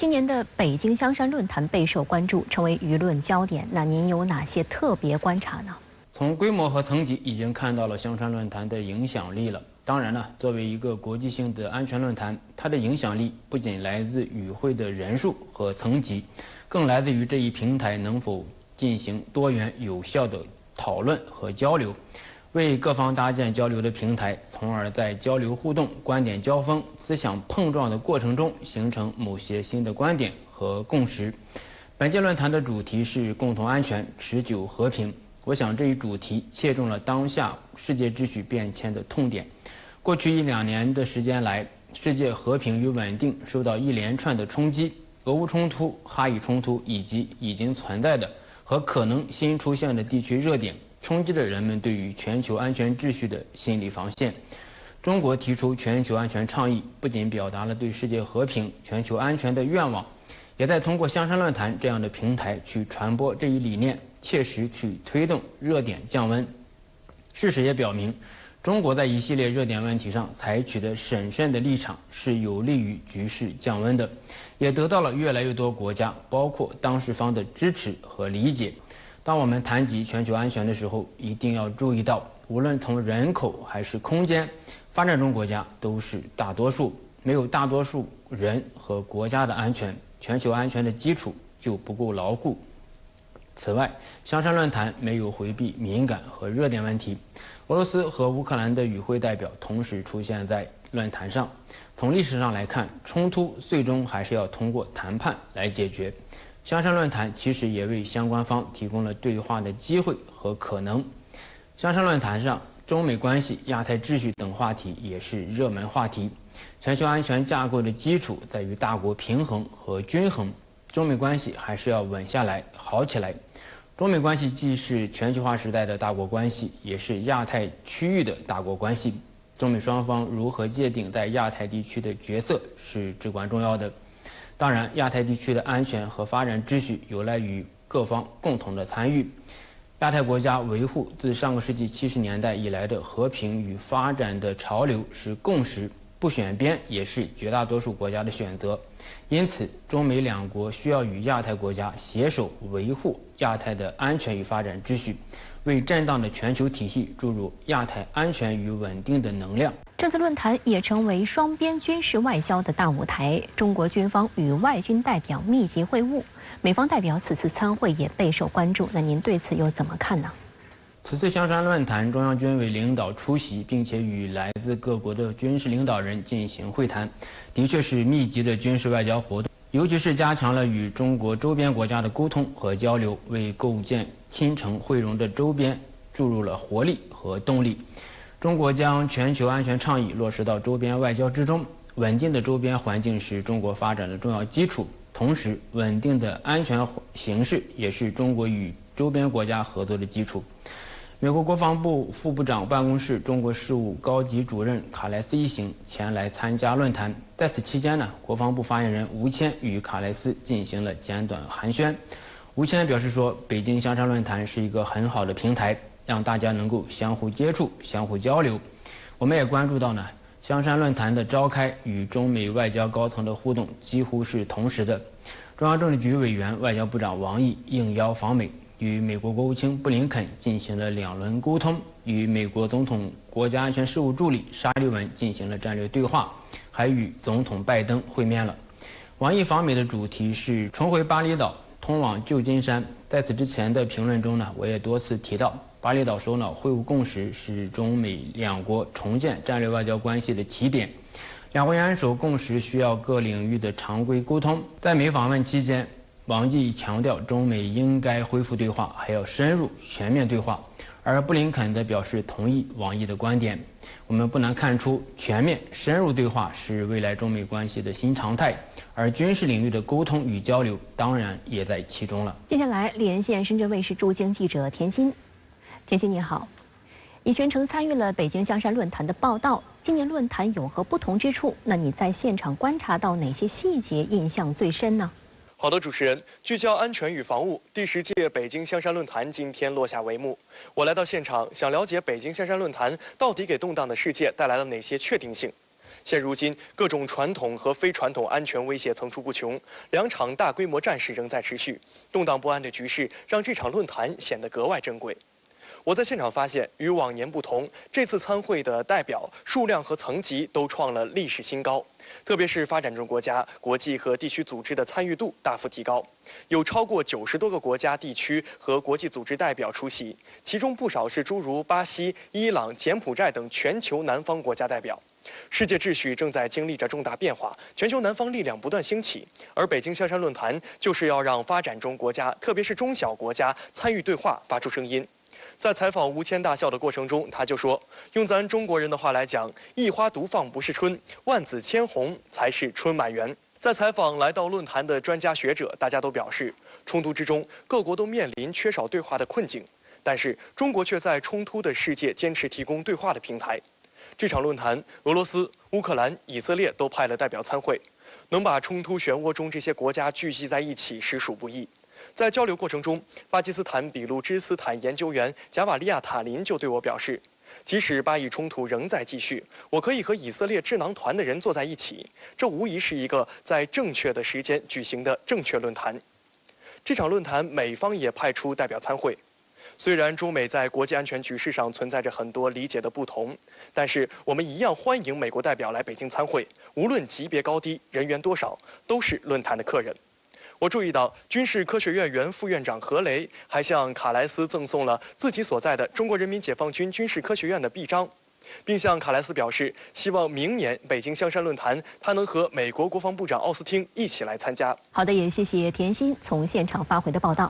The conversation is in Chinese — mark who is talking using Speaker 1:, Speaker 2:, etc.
Speaker 1: 今年的北京香山论坛备受关注，成为舆论焦点。那您有哪些特别观察呢？
Speaker 2: 从规模和层级已经看到了香山论坛的影响力了。当然呢，作为一个国际性的安全论坛，它的影响力不仅来自与会的人数和层级，更来自于这一平台能否进行多元有效的讨论和交流，为各方搭建交流的平台，从而在交流互动、观点交锋、思想碰撞的过程中形成某些新的观点和共识。本届论坛的主题是共同安全、持久和平。我想这一主题切中了当下世界秩序变迁的痛点。过去1-2年的时间来，世界和平与稳定受到一连串的冲击，俄乌冲突、哈以冲突以及已经存在的和可能新出现的地区热点，冲击着人们对于全球安全秩序的心理防线。中国提出全球安全倡议，不仅表达了对世界和平、全球安全的愿望，也在通过香山论坛这样的平台去传播这一理念，切实去推动热点降温。事实也表明，中国在一系列热点问题上采取的审慎的立场是有利于局势降温的，也得到了越来越多国家，包括当事方的支持和理解。当我们谈及全球安全的时候，一定要注意到，无论从人口还是空间，发展中国家都是大多数，没有大多数人和国家的安全，全球安全的基础就不够牢固。此外，香山论坛没有回避敏感和热点问题。俄罗斯和乌克兰的与会代表同时出现在论坛上。从历史上来看，冲突最终还是要通过谈判来解决。香山论坛其实也为相关方提供了对话的机会和可能。香山论坛上，中美关系、亚太秩序等话题也是热门话题。全球安全架构的基础在于大国平衡和均衡，中美关系还是要稳下来、好起来。中美关系既是全球化时代的大国关系，也是亚太区域的大国关系。中美双方如何界定在亚太地区的角色是至关重要的。当然，亚太地区的安全和发展秩序有赖于各方共同的参与。亚太国家维护自上个世纪70年代以来的和平与发展的潮流是共识，不选边也是绝大多数国家的选择。因此，中美两国需要与亚太国家携手维护亚太的安全与发展秩序，为震荡的全球体系注入亚太安全与稳定的能量。
Speaker 1: 这次论坛也成为双边军事外交的大舞台，中国军方与外军代表密集会晤，美方代表此次参会也备受关注。那您对此又怎么看呢？
Speaker 2: 此次香山论坛，中央军委领导出席，并且与来自各国的军事领导人进行会谈，的确是密集的军事外交活动，尤其是加强了与中国周边国家的沟通和交流，为构建亲诚惠容的周边注入了活力和动力。中国将全球安全倡议落实到周边外交之中，稳定的周边环境是中国发展的重要基础，同时稳定的安全形势也是中国与周边国家合作的基础。美国国防部副部长办公室中国事务高级主任卡莱斯一行前来参加论坛。在此期间呢，国防部发言人吴谦与卡莱斯进行了简短寒暄。吴谦表示说，北京香山论坛是一个很好的平台，让大家能够相互接触、相互交流。我们也关注到呢，香山论坛的召开与中美外交高层的互动几乎是同时的。中央政治局委员、外交部长王毅应邀访美，与美国国务卿布林肯进行了2轮沟通，与美国总统国家安全事务助理沙利文进行了战略对话，还与总统拜登会面了。王毅访美的主题是重回巴厘岛，通往旧金山。在此之前的评论中呢，我也多次提到，巴厘岛首脑会晤共识是中美两国重建战略外交关系的起点。两国元首共识需要各领域的常规沟通。在美访问期间，王毅强调中美应该恢复对话，还要深入全面对话。而布林肯则表示同意王毅的观点。我们不难看出，全面深入对话是未来中美关系的新常态，而军事领域的沟通与交流当然也在其中了。
Speaker 1: 接下来连线深圳卫视驻京记者田心。田心你好，你全程参与了北京香山论坛的报道，今年论坛有何不同之处？那你在现场观察到哪些细节印象最深呢？
Speaker 3: 好的，主持人，聚焦安全与防务，第10届北京香山论坛今天落下帷幕。我来到现场，想了解北京香山论坛到底给动荡的世界带来了哪些确定性。现如今，各种传统和非传统安全威胁层出不穷，两场大规模战事仍在持续，动荡不安的局势让这场论坛显得格外珍贵。我在现场发现，与往年不同，这次参会的代表数量和层级都创了历史新高。特别是发展中国家、国际和地区组织的参与度大幅提高，有超过90多个国家、地区和国际组织代表出席，其中不少是诸如巴西、伊朗、柬埔寨等全球南方国家代表。世界秩序正在经历着重大变化，全球南方力量不断兴起，而北京香山论坛就是要让发展中国家，特别是中小国家参与对话，发出声音。在采访吴谦大校的过程中，他就说：“用咱中国人的话来讲，一花独放不是春，万紫千红才是春满园。”在采访来到论坛的专家学者，大家都表示，冲突之中，各国都面临缺少对话的困境，但是中国却在冲突的世界坚持提供对话的平台。这场论坛，俄罗斯、乌克兰、以色列都派了代表参会，能把冲突漩涡中这些国家聚集在一起，实属不易。在交流过程中，巴基斯坦俾路支斯坦研究员贾瓦利亚塔林就对我表示，即使巴以冲突仍在继续，我可以和以色列智囊团的人坐在一起，这无疑是一个在正确的时间举行的正确论坛。这场论坛美方也派出代表参会，虽然中美在国际安全局势上存在着很多理解的不同，但是我们一样欢迎美国代表来北京参会，无论级别高低、人员多少，都是论坛的客人。我注意到，军事科学院原副院长何雷还向卡莱斯赠送了自己所在的中国人民解放军军事科学院的臂章，并向卡莱斯表示，希望明年北京香山论坛他能和美国国防部长奥斯汀一起来参加。
Speaker 1: 好的，也谢谢田心从现场发回的报道。